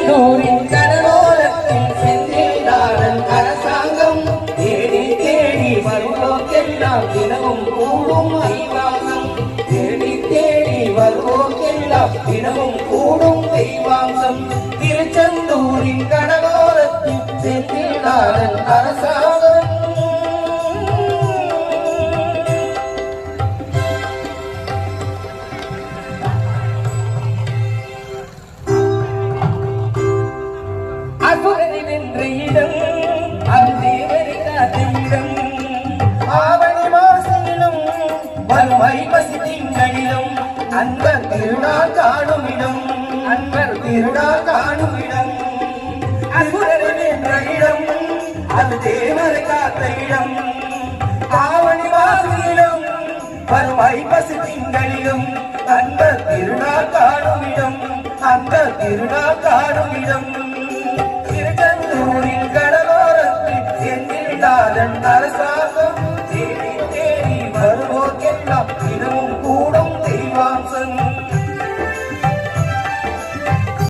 திருச்செந்தூரின் கடலோரத்தில் செந்தில்நாதன் அரசாங்கம் தேடி தேடி வருவோர்க்கெல்லாம் தினமும் கூடும் தெய்வாங்கம் தேடி தேடி வருவோர்க்கெல்லாம் தினமும் கூடும் தெய்வாங்கம் திருச்செந்தூரின் கடலோரத்தில் செந்தில்நாதன் அரசாங்கம் அசுரனை வென்ற இடம் அது தேவரை காத்த இடம் ஆவணி மாசிலும் வறுமை பசி திங்களிலும் அன்பர் திருநாள் காணும் இடம் அன்பர் திருநாள் காணும் இடம் அசுரனை வென்ற இடம் அது தேவரை காத்த இடம் ஆவணி மாசிலும் வறுமை பசி திங்களிலும் அன்பர் திருநாள் காணும் இடம் அன்பர் திருநாள் காணும் இடம் திருச்செந்தூரின் கடலோரத்தில் செந்தில்நாதன் அரசாங்கம் தேடி தேடி வருவோர்க்கெல்லாம் தினமும் கூடும் தெய்வாம்சம்